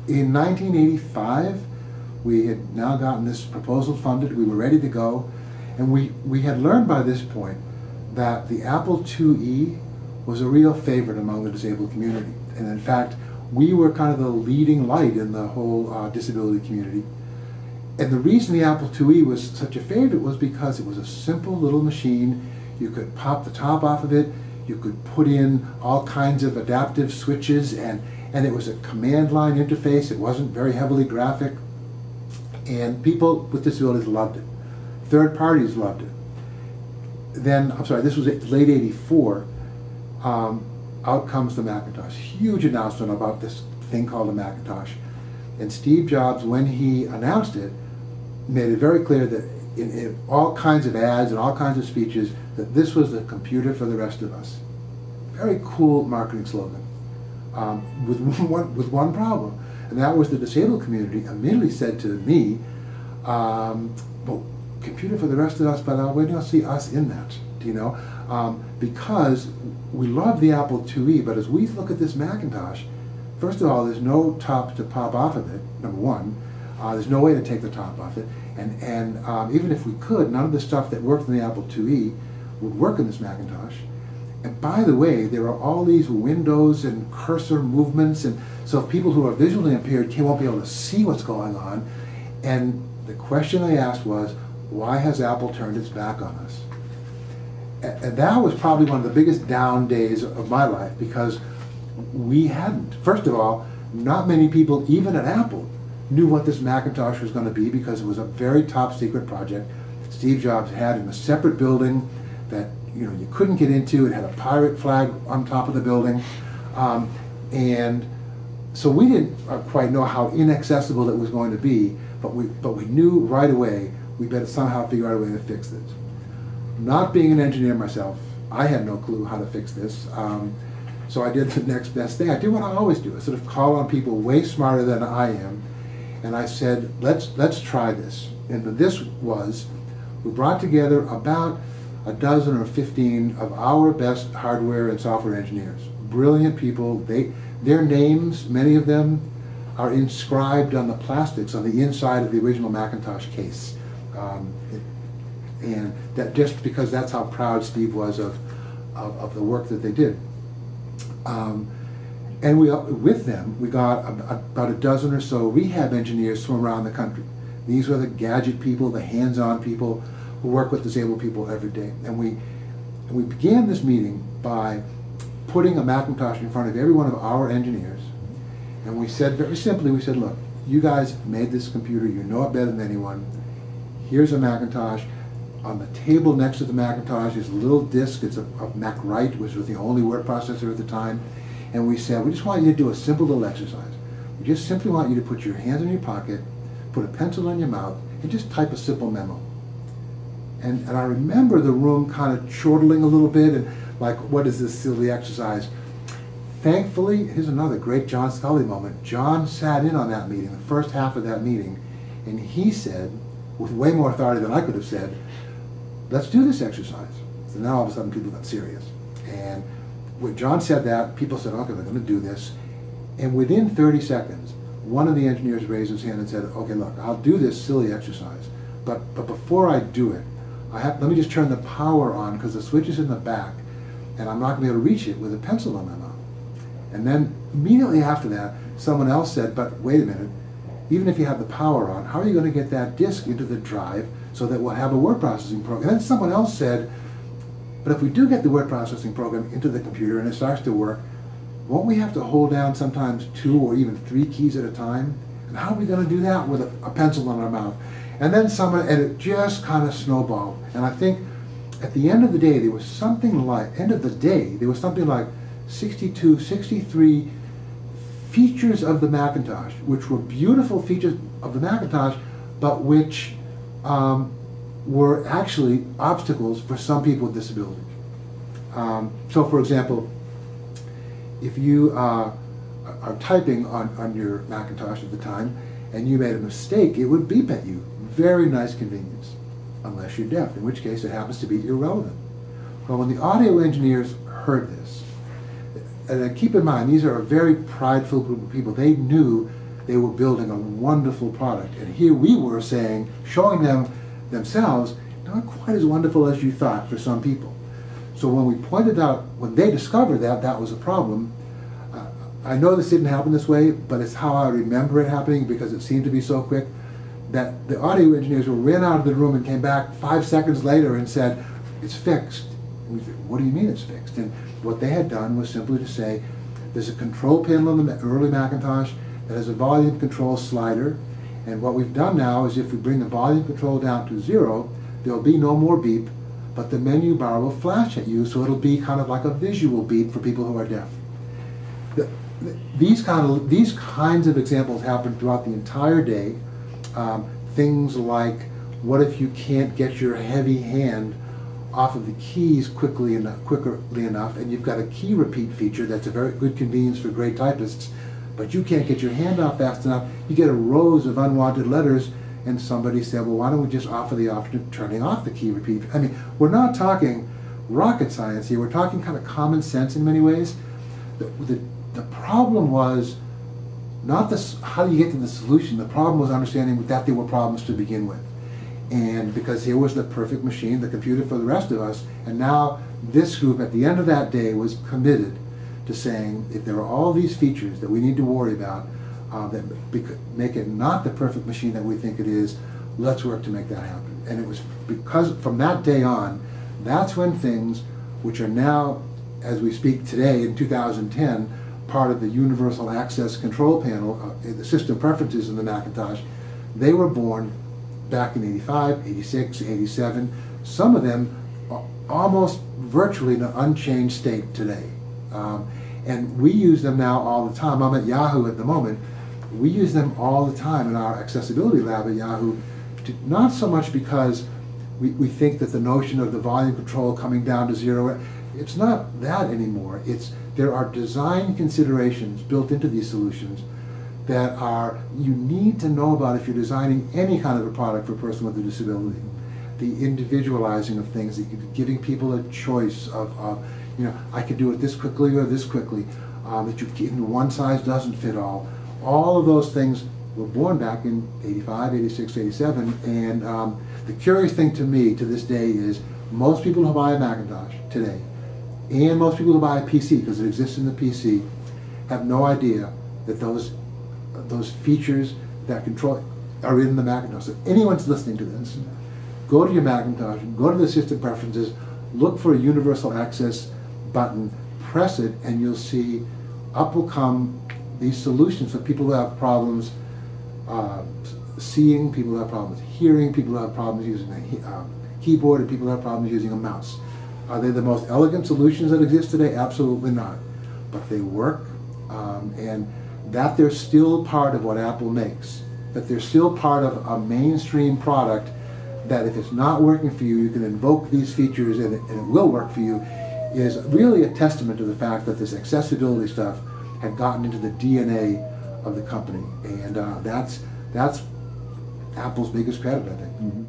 in 1985, we had now gotten this proposal funded, we were ready to go, and we had learned by this point that the Apple IIe was a real favorite among the disabled community. And in fact, we were kind of the leading light in the whole disability community. And the reason the Apple IIe was such a favorite was because it was a simple little machine. You could pop the top off of it, you could put in all kinds of adaptive switches, and it was a command line interface. It wasn't very heavily graphic. And people with disabilities loved it. Third parties loved it. Then, I'm sorry, this was late '84, out comes the Macintosh. Huge announcement about this thing called the Macintosh. And Steve Jobs, when he announced it, made it very clear that in all kinds of ads and all kinds of speeches that this was the computer for the rest of us. Very cool marketing slogan, with one problem, and that was the disabled community immediately said to me, well, computer for the rest of us, but where do you see us in that, you know? Because we love the Apple IIe, but as we look at this Macintosh, first of all, there's no top to pop off of it, number one. There's no way to take the top off it, and even if we could, none of the stuff that worked in the Apple IIe would work in this Macintosh. And by the way, there are all these windows and cursor movements, and so people who are visually impaired won't be able to see what's going on. And the question I asked was, why has Apple turned its back on us? And that was probably one of the biggest down days of my life, because we hadn't. First of all, not many people, even at Apple, knew what this Macintosh was going to be, because it was a very top secret project Steve Jobs had in a separate building that you couldn't get into. It had a pirate flag on top of the building, and so we didn't quite know how inaccessible it was going to be. But we knew right away we better somehow figure out a way to fix this. Not being an engineer myself, I had no clue how to fix this. So I did the next best thing. I did what I always do. I sort of call on people way smarter than I am, and I said, let's try this. And this was, we brought together about a dozen or 15 of our best hardware and software engineers. Brilliant people. Their names, many of them, are inscribed on the plastics on the inside of the original Macintosh case. And that just because that's how proud Steve was of the work that they did. And with them, we got about a dozen or so rehab engineers from around the country. These were the gadget people, the hands-on people who work with disabled people every day. And we began this meeting by putting a Macintosh in front of every one of our engineers. And we said, very simply, we said, look, you guys made this computer, you know it better than anyone. Here's a Macintosh. On the table next to the Macintosh is a little disk. It's of Mac Write, which was the only word processor at the time. And we said, we just want you to do a simple little exercise. We just simply want you to put your hands in your pocket, put a pencil in your mouth, and just type a simple memo. And I remember the room kind of chortling a little bit, and like, what is this silly exercise? Thankfully, here's another great John Scully moment. John sat in on that meeting, the first half of that meeting, and he said, with way more authority than I could have said, let's do this exercise. So now all of a sudden people got serious. And when John said that, people said, okay, we're going to do this. And within 30 seconds, one of the engineers raised his hand and said, okay, look, I'll do this silly exercise, but before I do it, let me just turn the power on, because the switch is in the back, and I'm not going to be able to reach it with a pencil in my mouth. And then immediately after that, someone else said, but wait a minute, even if you have the power on, how are you going to get that disk into the drive so that we'll have a word processing program? And then someone else said, but if we do get the word processing program into the computer and it starts to work, won't we have to hold down sometimes 2 or even 3 keys at a time? And how are we going to do that with a pencil in our mouth? And then and it just kind of snowballed. And I think at the end of the day, there was something like, 62, 63 features of the Macintosh, which were beautiful features of the Macintosh, but which were actually obstacles for some people with disabilities. So for example, if you are typing on your Macintosh at the time and you made a mistake, it would beep at you. Very nice convenience, unless you're deaf, in which case it happens to be irrelevant. Well, when the audio engineers heard this, and keep in mind, these are a very prideful group of people. They knew they were building a wonderful product. And here we were saying, showing them themselves, not quite as wonderful as you thought for some people. So when we pointed out, when they discovered that that was a problem, I know this didn't happen this way, but it's how I remember it happening because it seemed to be so quick, that the audio engineers ran out of the room and came back 5 seconds later and said, it's fixed. And we said, what do you mean it's fixed? And what they had done was simply to say, there's a control panel in the early Macintosh that has a volume control slider, and what we've done now is if we bring the volume control down to 0, there'll be no more beep, but the menu bar will flash at you, so it'll be kind of like a visual beep for people who are deaf. These kinds of examples happen throughout the entire day. Things like, what if you can't get your heavy hand off of the keys quickly enough, and you've got a key repeat feature that's a very good convenience for great typists, but you can't get your hand off fast enough, you get a rows of unwanted letters, and somebody said, well, why don't we just offer the option of turning off the key repeat? I mean, we're not talking rocket science here, we're talking kind of common sense in many ways. The problem was not this, how do you get to the solution? The problem was understanding that there were problems to begin with. And because here was the perfect machine, the computer for the rest of us, and now this group at the end of that day was committed to saying, if there are all these features that we need to worry about, that make it not the perfect machine that we think it is, let's work to make that happen. And it was because from that day on, that's when things, which are now, as we speak today in 2010, part of the Universal Access Control Panel, the system preferences in the Macintosh, they were born back in 85, 86, 87, some of them are almost virtually in an unchanged state today. And we use them now all the time. I'm at Yahoo at the moment. We use them all the time in our accessibility lab at Yahoo, not so much because we think that the notion of the volume control coming down to 0, it's not that anymore. There are design considerations built into these solutions that you need to know about if you're designing any kind of a product for a person with a disability. The individualizing of things, giving people a choice of I could do it this quickly or this quickly, that one size doesn't fit all. All of those things were born back in 85, 86, 87, and the curious thing to me to this day is most people who buy a Macintosh today, and most people who buy a PC, because it exists in the PC, have no idea that those features that control are in the Macintosh. So if anyone's listening to this, go to your Macintosh, go to the system preferences, look for a universal access button, press it, and you'll see up will come these solutions for people who have problems seeing, people who have problems hearing, people who have problems using a keyboard, and people who have problems using a mouse. Are they the most elegant solutions that exist today? Absolutely not. But they work, and that they're still part of what Apple makes, that they're still part of a mainstream product, that if it's not working for you, you can invoke these features and it will work for you, is really a testament to the fact that this accessibility stuff had gotten into the DNA of the company. And that's Apple's biggest credit, I think. Mm-hmm.